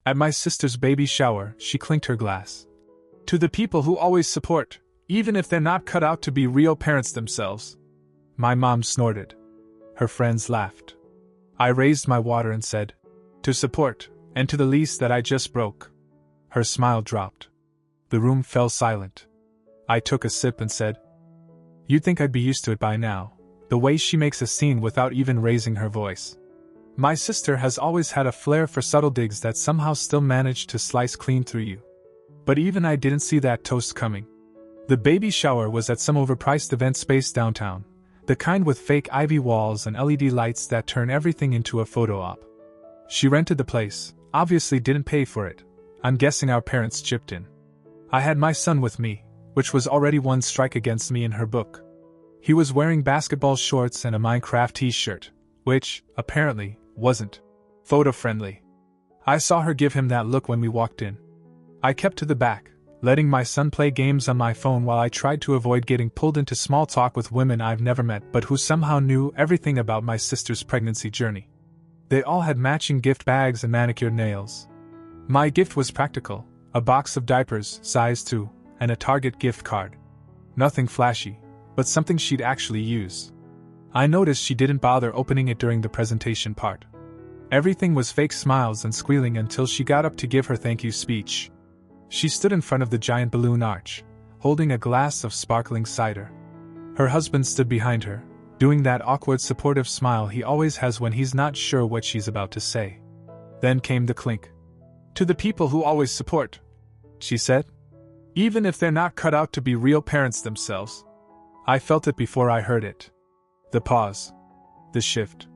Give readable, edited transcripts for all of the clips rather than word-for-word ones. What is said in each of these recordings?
At my sister's baby shower, she clinked her glass. To the people who always support, even if they're not cut out to be real parents themselves. My mom snorted. Her friends laughed. I raised my water and said, to support, and to the lease that I just broke. Her smile dropped. The room fell silent. I took a sip and said, you'd think I'd be used to it by now, the way she makes a scene without even raising her voice. My sister has always had a flair for subtle digs that somehow still manage to slice clean through you. But even I didn't see that toast coming. The baby shower was at some overpriced event space downtown, the kind with fake ivy walls and LED lights that turn everything into a photo op. She rented the place, obviously didn't pay for it. I'm guessing our parents chipped in. I had my son with me, which was already one strike against me in her book. He was wearing basketball shorts and a Minecraft t-shirt, which, apparently, wasn't photo-friendly. I saw her give him that look when we walked in. I kept to the back, letting my son play games on my phone while I tried to avoid getting pulled into small talk with women I've never met but who somehow knew everything about my sister's pregnancy journey. They all had matching gift bags and manicured nails. My gift was practical, a box of diapers, size 2, and a Target gift card. Nothing flashy, but something she'd actually use. I noticed she didn't bother opening it during the presentation part. Everything was fake smiles and squealing until she got up to give her thank you speech. She stood in front of the giant balloon arch, holding a glass of sparkling cider. Her husband stood behind her, doing that awkward supportive smile he always has when he's not sure what she's about to say. Then came the clink. To the people who always support, she said. Even if they're not cut out to be real parents themselves. I felt it before I heard it. The pause. The shift.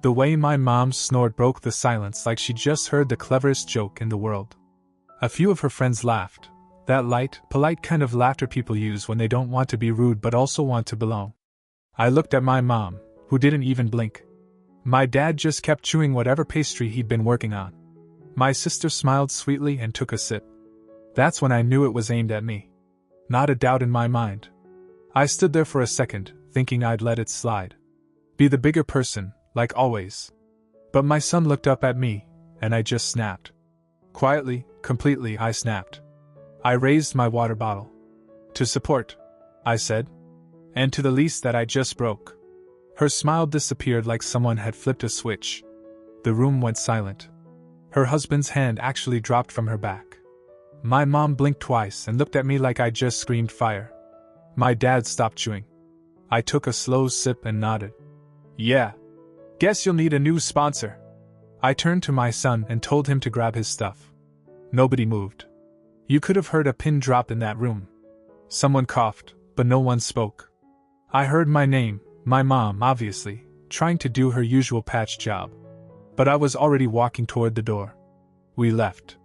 The way my mom's snort broke the silence like she just heard the cleverest joke in the world. A few of her friends laughed, that light, polite kind of laughter people use when they don't want to be rude but also want to belong. I looked at my mom, who didn't even blink. My dad just kept chewing whatever pastry he'd been working on. My sister smiled sweetly and took a sip. That's when I knew it was aimed at me. Not a doubt in my mind. I stood there for a second, thinking I'd let it slide. Be the bigger person, like always. But my son looked up at me, and I just snapped. Quietly, completely, I snapped. I raised my water bottle. To support, I said. And to the lease that I just broke. Her smile disappeared like someone had flipped a switch. The room went silent. Her husband's hand actually dropped from her back. My mom blinked twice and looked at me like I just screamed fire. My dad stopped chewing. I took a slow sip and nodded. Yeah. Guess you'll need a new sponsor. I turned to my son and told him to grab his stuff. Nobody moved. You could have heard a pin drop in that room. Someone coughed, but no one spoke. I heard my name, my mom, obviously, trying to do her usual patch job. But I was already walking toward the door. We left.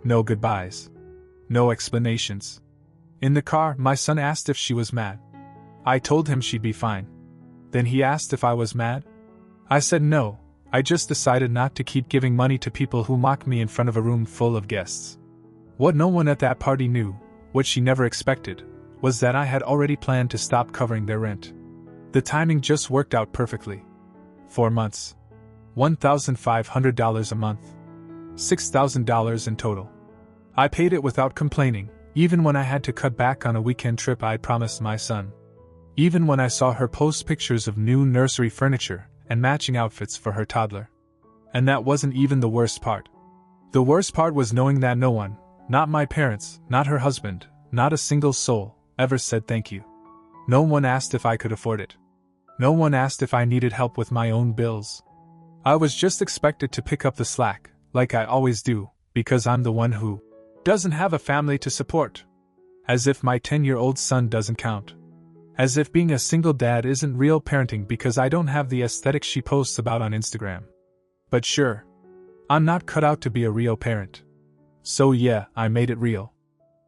No goodbyes. No explanations. In the car, my son asked if she was mad. I told him she'd be fine. Then he asked if I was mad. I said no, I just decided not to keep giving money to people who mocked me in front of a room full of guests. What no one at that party knew, what she never expected, was that I had already planned to stop covering their rent. The timing just worked out perfectly. 4 months. $1,500 a month. $6,000 in total. I paid it without complaining, even when I had to cut back on a weekend trip I'd promised my son. Even when I saw her post pictures of new nursery furniture and matching outfits for her toddler. And that wasn't even the worst part. The worst part was knowing that no one, not my parents, not her husband, not a single soul, ever said thank you. No one asked if I could afford it. No one asked if I needed help with my own bills. I was just expected to pick up the slack, like I always do, because I'm the one who doesn't have a family to support. As if my 10-year-old son doesn't count. As if being a single dad isn't real parenting because I don't have the aesthetic she posts about on Instagram. But sure, I'm not cut out to be a real parent. So yeah, I made it real.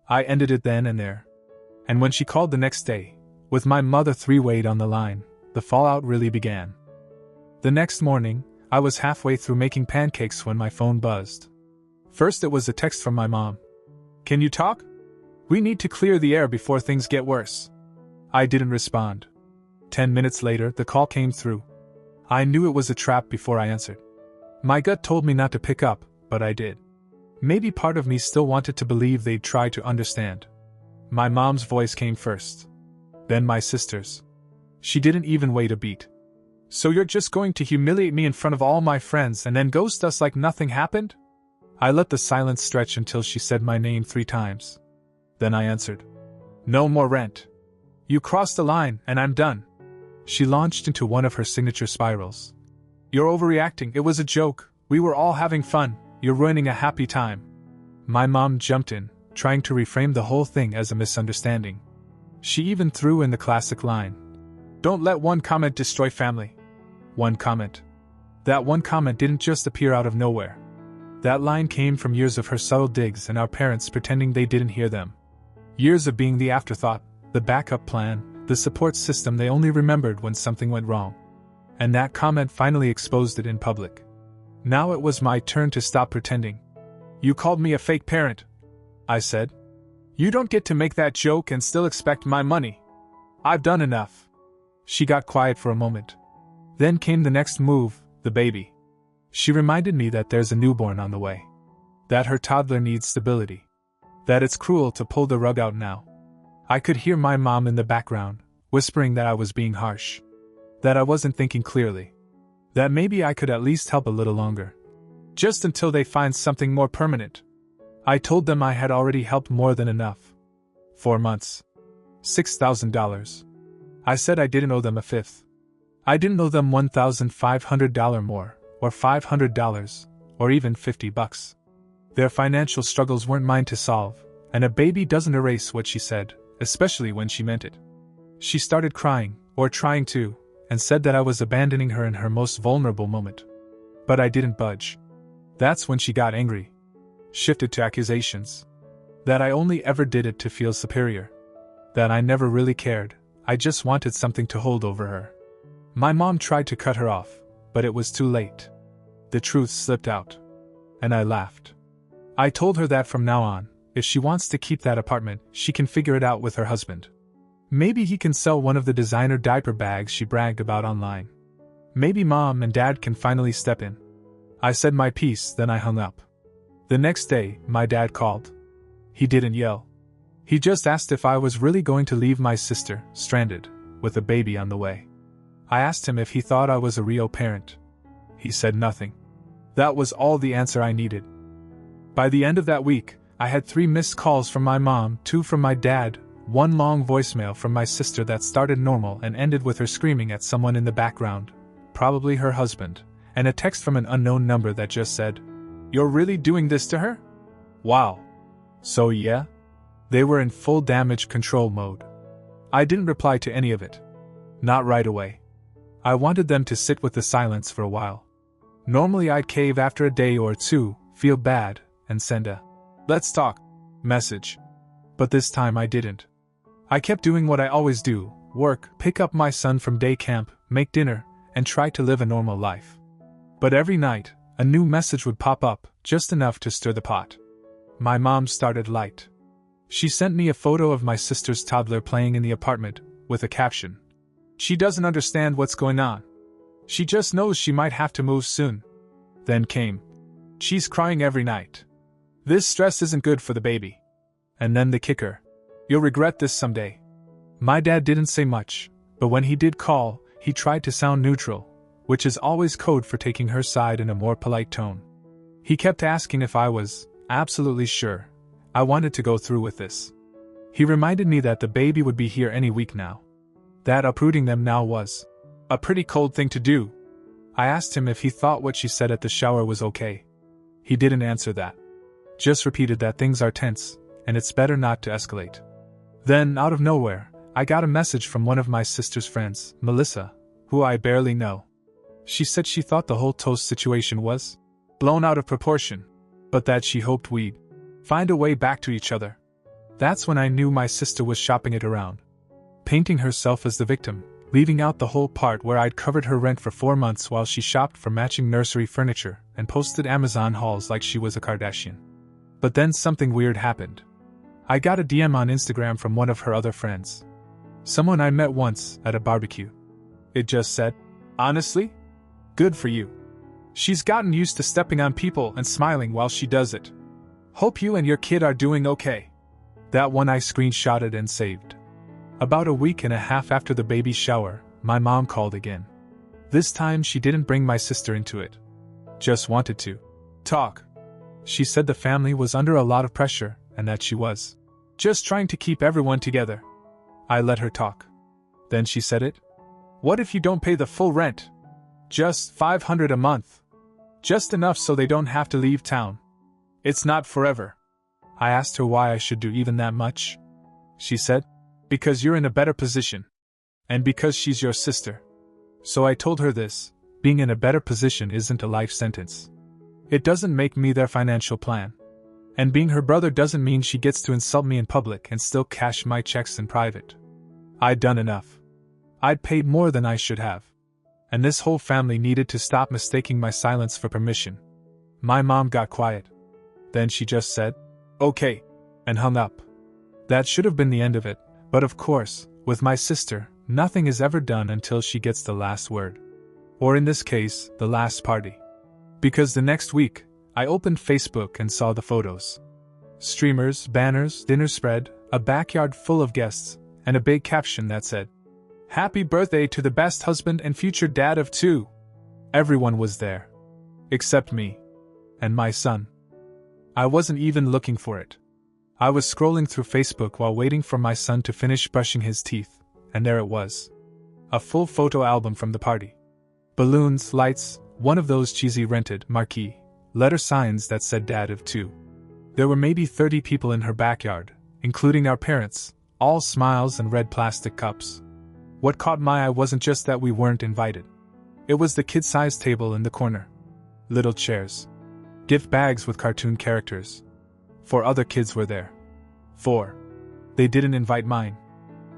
I ended it then and there. And when she called the next day, with my mother three-wayed on the line, the fallout really began. The next morning, I was halfway through making pancakes when my phone buzzed. First it was a text from my mom. Can you talk? We need to clear the air before things get worse. I didn't respond. 10 minutes later, the call came through. I knew it was a trap before I answered. My gut told me not to pick up, but I did. Maybe part of me still wanted to believe they'd try to understand. My mom's voice came first. Then my sister's. She didn't even wait a beat. "So you're just going to humiliate me in front of all my friends and then ghost us like nothing happened?" I let the silence stretch until she said my name 3 times. Then I answered. "No more rent. You crossed the line and I'm done." She launched into one of her signature spirals. "You're overreacting, it was a joke, we were all having fun, you're ruining a happy time." My mom jumped in, trying to reframe the whole thing as a misunderstanding. She even threw in the classic line. "Don't let one comment destroy family." One comment. That one comment didn't just appear out of nowhere. That line came from years of her subtle digs and our parents pretending they didn't hear them. Years of being the afterthought, the backup plan, the support system they only remembered when something went wrong. And that comment finally exposed it in public. Now it was my turn to stop pretending. "You called me a fake parent," I said. "You don't get to make that joke and still expect my money. I've done enough." She got quiet for a moment. Then came the next move, the baby. She reminded me that there's a newborn on the way. That her toddler needs stability. That it's cruel to pull the rug out now. I could hear my mom in the background, whispering that I was being harsh. That I wasn't thinking clearly. That maybe I could at least help a little longer. Just until they find something more permanent. I told them I had already helped more than enough. 4 months. $6,000. I said I didn't owe them a fifth. I didn't owe them $1,500 more, or $500, or even $50. Their financial struggles weren't mine to solve, and a baby doesn't erase what she said, especially when she meant it. She started crying, or trying to, and said that I was abandoning her in her most vulnerable moment. But I didn't budge. That's when she got angry. Shifted to accusations. That I only ever did it to feel superior. That I never really cared, I just wanted something to hold over her. My mom tried to cut her off, but it was too late. The truth slipped out. And I laughed. I told her that from now on, if she wants to keep that apartment, she can figure it out with her husband. Maybe he can sell one of the designer diaper bags she bragged about online. Maybe mom and dad can finally step in. I said my piece, then I hung up. The next day, my dad called. He didn't yell. He just asked if I was really going to leave my sister, stranded, with a baby on the way. I asked him if he thought I was a real parent. He said nothing. That was all the answer I needed. By the end of that week, I had 3 missed calls from my mom, 2 from my dad, 1 long voicemail from my sister that started normal and ended with her screaming at someone in the background, probably her husband, and a text from an unknown number that just said, "You're really doing this to her?" Wow. So yeah? They were in full damage control mode. I didn't reply to any of it. Not right away. I wanted them to sit with the silence for a while. Normally I'd cave after a day or 2, feel bad, and send a "let's talk" message. But this time I didn't. I kept doing what I always do, work, pick up my son from day camp, make dinner, and try to live a normal life. But every night, a new message would pop up, just enough to stir the pot. My mom started light. She sent me a photo of my sister's toddler playing in the apartment, with a caption. "She doesn't understand what's going on. She just knows she might have to move soon." Then came, "She's crying every night. This stress isn't good for the baby." And then the kicker. "You'll regret this someday." My dad didn't say much, but when he did call, he tried to sound neutral, which is always code for taking her side in a more polite tone. He kept asking if I was absolutely sure I wanted to go through with this. He reminded me that the baby would be here any week now. That uprooting them now was a pretty cold thing to do. I asked him if he thought what she said at the shower was okay. He didn't answer that. Just repeated that things are tense, and it's better not to escalate. Then, out of nowhere, I got a message from one of my sister's friends, Melissa, who I barely know. She said she thought the whole toast situation was blown out of proportion, but that she hoped we'd find a way back to each other. That's when I knew my sister was shopping it around. Painting herself as the victim, leaving out the whole part where I'd covered her rent for 4 months while she shopped for matching nursery furniture and posted Amazon hauls like she was a Kardashian. But then something weird happened. I got a DM on Instagram from one of her other friends. Someone I met once at a barbecue. It just said, "Honestly? Good for you. She's gotten used to stepping on people and smiling while she does it." Hope you and your kid are doing okay. That one I screenshotted and saved. About a week and a half after the baby shower, my mom called again. This time she didn't bring my sister into it. Just wanted to talk. She said the family was under a lot of pressure and that she was just trying to keep everyone together. I let her talk. Then she said it. What if you don't pay the full rent? Just $500 a month. Just enough so they don't have to leave town. It's not forever. I asked her why I should do even that much. She said, because you're in a better position. And because she's your sister. So I told her this, being in a better position isn't a life sentence. It doesn't make me their financial plan. And being her brother doesn't mean she gets to insult me in public and still cash my checks in private. I'd done enough. I'd paid more than I should have. And this whole family needed to stop mistaking my silence for permission. My mom got quiet. Then she just said, okay, and hung up. That should have been the end of it, but of course, with my sister, nothing is ever done until she gets the last word. Or in this case, the last party. Because the next week, I opened Facebook and saw the photos. Streamers, banners, dinner spread, a backyard full of guests, and a big caption that said, Happy birthday to the best husband and future dad of 2. Everyone was there. Except me. And my son. I wasn't even looking for it. I was scrolling through Facebook while waiting for my son to finish brushing his teeth, and there it was. A full photo album from the party. Balloons, lights, one of those cheesy rented marquee letter signs that said dad of 2. There were maybe 30 people in her backyard, including our parents, all smiles and red plastic cups. What caught my eye wasn't just that we weren't invited. It was the kid-sized table in the corner. Little chairs. Gift bags with cartoon characters. 4 other kids were there. 4. They didn't invite mine.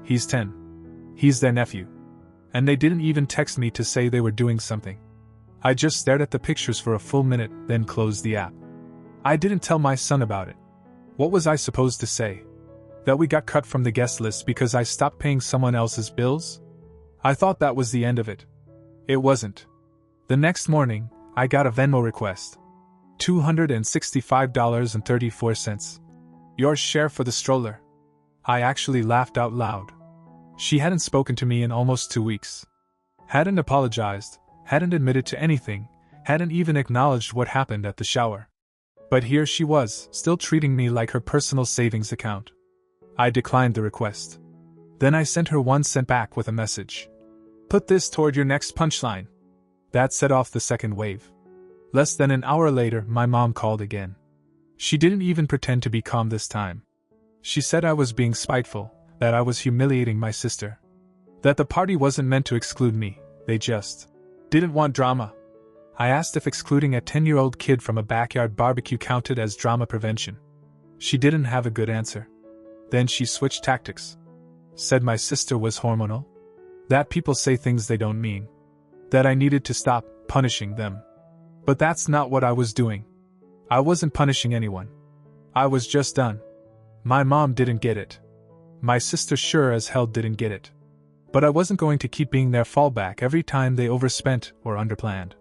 He's 10. He's their nephew. And they didn't even text me to say they were doing something. I just stared at the pictures for a full minute, then closed the app. I didn't tell my son about it. What was I supposed to say? That we got cut from the guest list because I stopped paying someone else's bills? I thought that was the end of it. It wasn't. The next morning, I got a Venmo request. $265.34. Your share for the stroller. I actually laughed out loud. She hadn't spoken to me in almost 2 weeks. Hadn't apologized, hadn't admitted to anything, hadn't even acknowledged what happened at the shower. But here she was, still treating me like her personal savings account. I declined the request. Then I sent her 1 cent back with a message. Put this toward your next punchline. That set off the second wave. Less than an hour later, my mom called again. She didn't even pretend to be calm this time. She said I was being spiteful, that I was humiliating my sister. That the party wasn't meant to exclude me, they just didn't want drama. I asked if excluding a 10-year-old kid from a backyard barbecue counted as drama prevention. She didn't have a good answer. Then she switched tactics. Said my sister was hormonal. That people say things they don't mean. That I needed to stop punishing them. But that's not what I was doing. I wasn't punishing anyone. I was just done. My mom didn't get it. My sister sure as hell didn't get it. But I wasn't going to keep being their fallback every time they overspent or underplanned.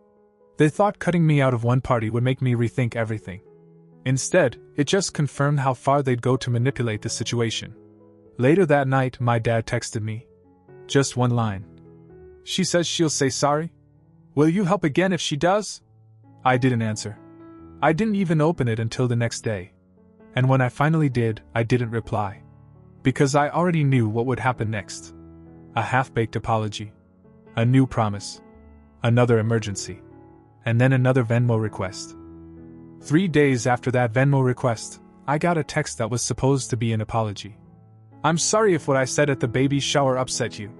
They thought cutting me out of one party would make me rethink everything. Instead, it just confirmed how far they'd go to manipulate the situation. Later that night, my dad texted me. Just one line. She says she'll say sorry? Will you help again if she does? I didn't answer. I didn't even open it until the next day. And when I finally did, I didn't reply. Because I already knew what would happen next. A half-baked apology. A new promise. Another emergency. And then another Venmo request. 3 days after that Venmo request, I got a text that was supposed to be an apology. I'm sorry if what I said at the baby shower upset you.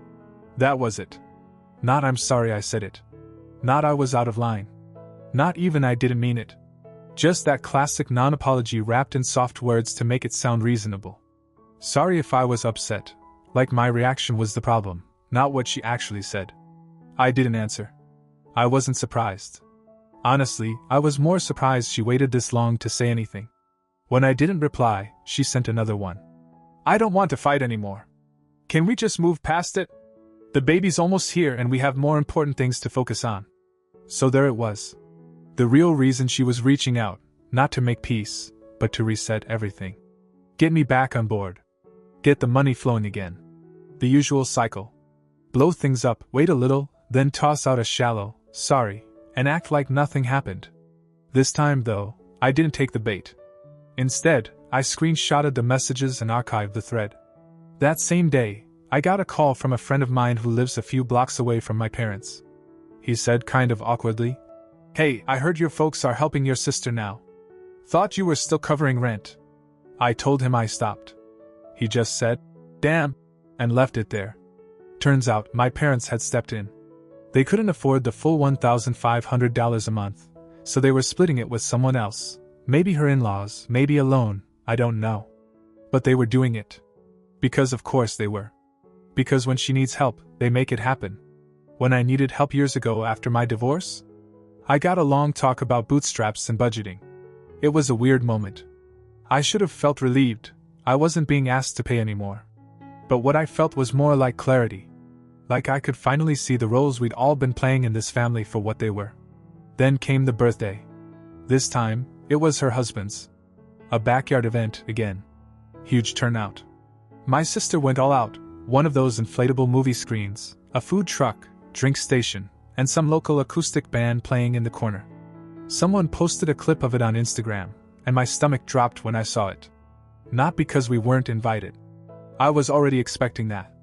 That was it. Not I'm sorry I said it. Not I was out of line. Not even I didn't mean it. Just that classic non-apology wrapped in soft words to make it sound reasonable. Sorry if I was upset, like my reaction was the problem, not what she actually said. I didn't answer. I wasn't surprised. Honestly, I was more surprised she waited this long to say anything. When I didn't reply, she sent another one. I don't want to fight anymore. Can we just move past it? The baby's almost here and we have more important things to focus on. So there it was. The real reason she was reaching out, not to make peace, but to reset everything. Get me back on board. Get the money flowing again. The usual cycle. Blow things up, wait a little, then toss out a shallow, sorry, and act like nothing happened. This time, though, I didn't take the bait. Instead, I screenshotted the messages and archived the thread. That same day, I got a call from a friend of mine who lives a few blocks away from my parents. He said kind of awkwardly, "Hey, I heard your folks are helping your sister now. Thought you were still covering rent." I told him I stopped. He just said, "Damn," and left it there. Turns out, my parents had stepped in. They couldn't afford the full $1,500 a month, so they were splitting it with someone else. Maybe her in-laws, maybe alone, I don't know. But they were doing it. Because of course they were. Because when she needs help, they make it happen. When I needed help years ago after my divorce, I got a long talk about bootstraps and budgeting. It was a weird moment. I should have felt relieved. I wasn't being asked to pay anymore. But what I felt was more like clarity. Like I could finally see the roles we'd all been playing in this family for what they were. Then came the birthday. This time, it was her husband's. A backyard event again. Huge turnout. My sister went all out, one of those inflatable movie screens, a food truck, drink station, and some local acoustic band playing in the corner. Someone posted a clip of it on Instagram, and my stomach dropped when I saw it. Not because we weren't invited. I was already expecting that.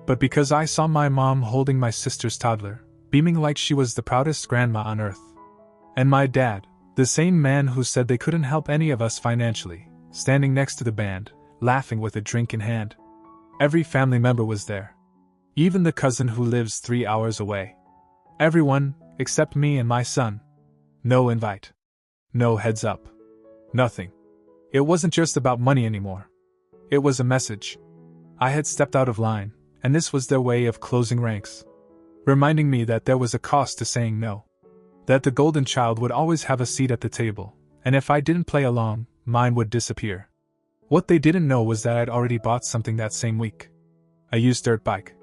But because I saw my mom holding my sister's toddler, beaming like she was the proudest grandma on earth. And my dad, the same man who said they couldn't help any of us financially, standing next to the band, laughing with a drink in hand. Every family member was there. Even the cousin who lives 3 hours away. Everyone, except me and my son. No invite. No heads up. Nothing. It wasn't just about money anymore. It was a message. I had stepped out of line, and this was their way of closing ranks. Reminding me that there was a cost to saying no. That the golden child would always have a seat at the table, and if I didn't play along, mine would disappear. What they didn't know was that I'd already bought something that same week. A used dirt bike.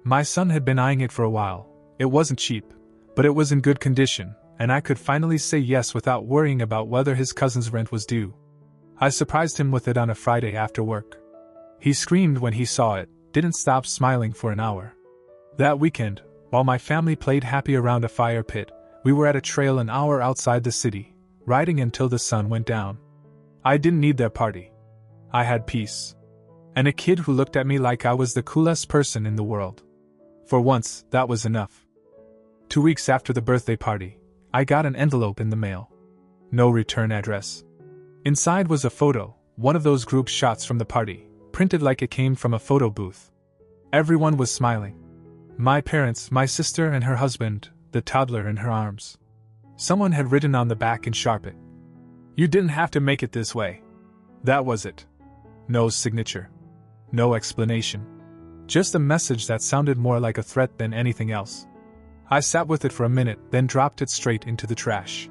My son had been eyeing it for a while. It wasn't cheap, but it was in good condition, and I could finally say yes without worrying about whether his cousin's rent was due. I surprised him with it on a Friday after work. He screamed when he saw it, didn't stop smiling for an hour. That weekend, while my family played happy around a fire pit, we were at a trail an hour outside the city, riding until the sun went down. I didn't need their party. I had peace. And a kid who looked at me like I was the coolest person in the world. For once, that was enough. 2 weeks after the birthday party, I got an envelope in the mail. No return address. Inside was a photo, one of those group shots from the party, printed like it came from a photo booth. Everyone was smiling. My parents, my sister and her husband, the toddler in her arms. Someone had written on the back in Sharpie, "You didn't have to make it this way." That was it. No signature. No explanation. Just a message that sounded more like a threat than anything else. I sat with it for a minute, then dropped it straight into the trash.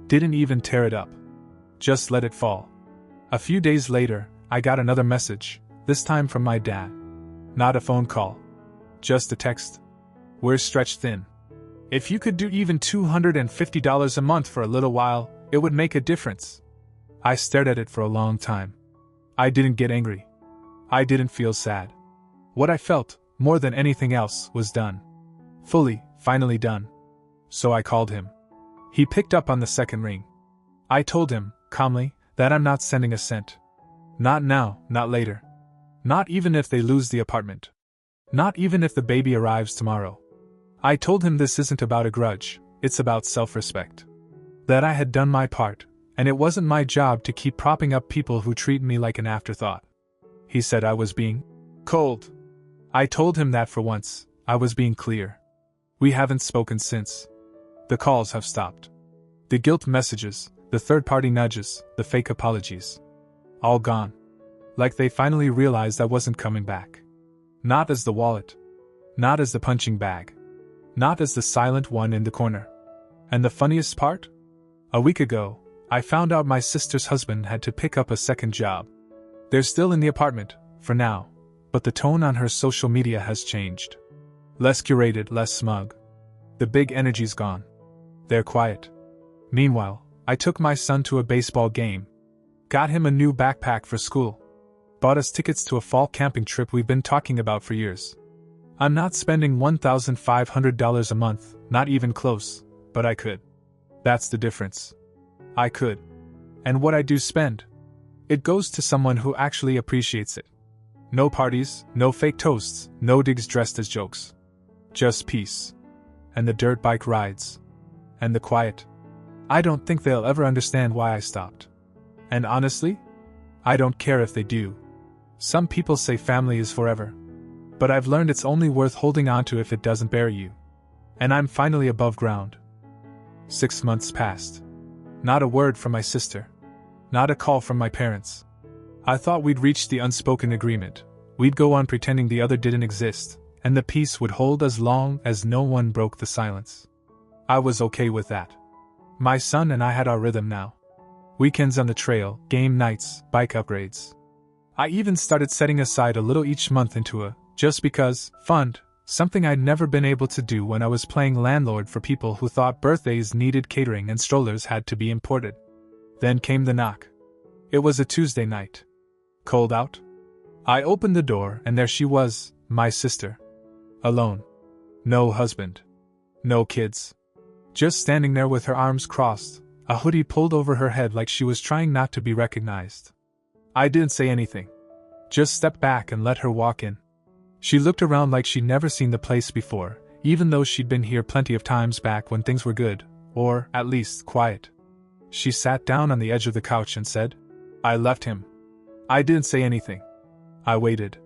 Didn't even tear it up. Just let it fall. A few days later, I got another message, this time from my dad. Not a phone call. Just a text. "We're stretched thin. If you could do even $250 a month for a little while, it would make a difference." I stared at it for a long time. I didn't get angry. I didn't feel sad. What I felt, more than anything else, was done. Fully, finally done. So I called him. He picked up on the second ring. I told him, calmly, that I'm not sending a cent. Not now, not later. Not even if they lose the apartment. Not even if the baby arrives tomorrow. I told him this isn't about a grudge, it's about self-respect. That I had done my part, and it wasn't my job to keep propping up people who treat me like an afterthought. He said I was being cold. I told him that for once, I was being clear. We haven't spoken since. The calls have stopped. The guilt messages, the third-party nudges, the fake apologies. All gone. Like they finally realized I wasn't coming back. Not as the wallet. Not as the punching bag. Not as the silent one in the corner. And the funniest part? A week ago, I found out my sister's husband had to pick up a second job. They're still in the apartment, for now, but the tone on her social media has changed. Less curated, less smug. The big energy's gone. They're quiet. Meanwhile, I took my son to a baseball game. got him a new backpack for school. Bought us tickets to a fall camping trip we've been talking about for years. I'm not spending $1,500 a month, not even close, but I could. That's the difference. I could. And what I do spend, it goes to someone who actually appreciates it. No parties, no fake toasts, no digs dressed as jokes. Just peace. And the dirt bike rides. And the quiet. I don't think they'll ever understand why I stopped. And honestly, I don't care if they do. Some people say family is forever. But I've learned it's only worth holding on to if it doesn't bury you. And I'm finally above ground. 6 months passed. Not a word from my sister. Not a call from my parents. I thought we'd reached the unspoken agreement. We'd go on pretending the other didn't exist, and the peace would hold as long as no one broke the silence. I was okay with that. My son and I had our rhythm now. Weekends on the trail, game nights, bike upgrades. I even started setting aside a little each month into a just because fund, something I'd never been able to do when I was playing landlord for people who thought birthdays needed catering and strollers had to be imported. Then came the knock. It was a Tuesday night. Cold out? I opened the door and there she was, my sister. Alone. No husband. No kids. Just standing there with her arms crossed, a hoodie pulled over her head like she was trying not to be recognized. I didn't say anything. Just stepped back and let her walk in. She looked around like she'd never seen the place before, even though she'd been here plenty of times back when things were good, or, at least, quiet. She sat down on the edge of the couch and said, "I left him." I didn't say anything. I waited.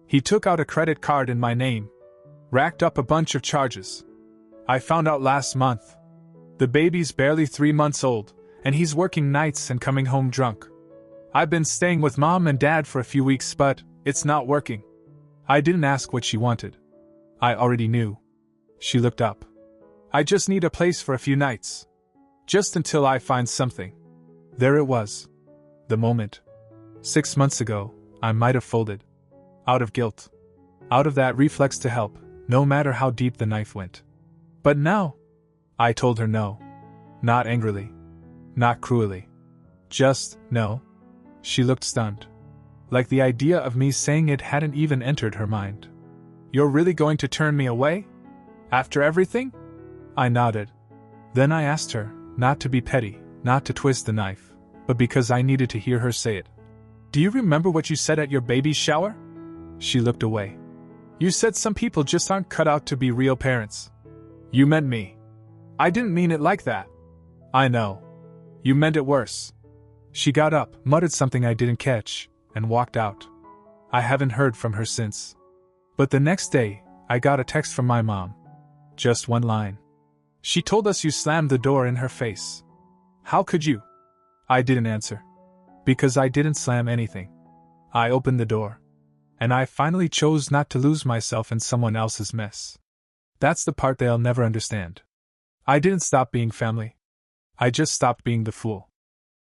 He took out a credit card in my name. Racked up a bunch of charges. I found out last month. The baby's barely 3 months old, and he's working nights and coming home drunk. I've been staying with mom and dad for a few weeks, but it's not working. I didn't ask what she wanted. I already knew. She looked up. I just need a place for a few nights. Just until I find something. There it was. The moment. 6 months ago, I might have folded. Out of guilt. Out of that reflex to help, no matter how deep the knife went. But now, I told her no. Not angrily. Not cruelly. Just no. She looked stunned. Like the idea of me saying it hadn't even entered her mind. "You're really going to turn me away? After everything?" I nodded. Then I asked her, not to be petty, not to twist the knife, but because I needed to hear her say it. "Do you remember what you said at your baby's shower?" She looked away. "You said some people just aren't cut out to be real parents. You meant me." "I didn't mean it like that." "I know. You meant it worse." She got up, muttered something I didn't catch, and walked out. I haven't heard from her since. But the next day, I got a text from my mom. Just one line. "She told us you slammed the door in her face. How could you?" I didn't answer. Because I didn't slam anything. I opened the door. And I finally chose not to lose myself in someone else's mess. That's the part they'll never understand. I didn't stop being family. I just stopped being the fool.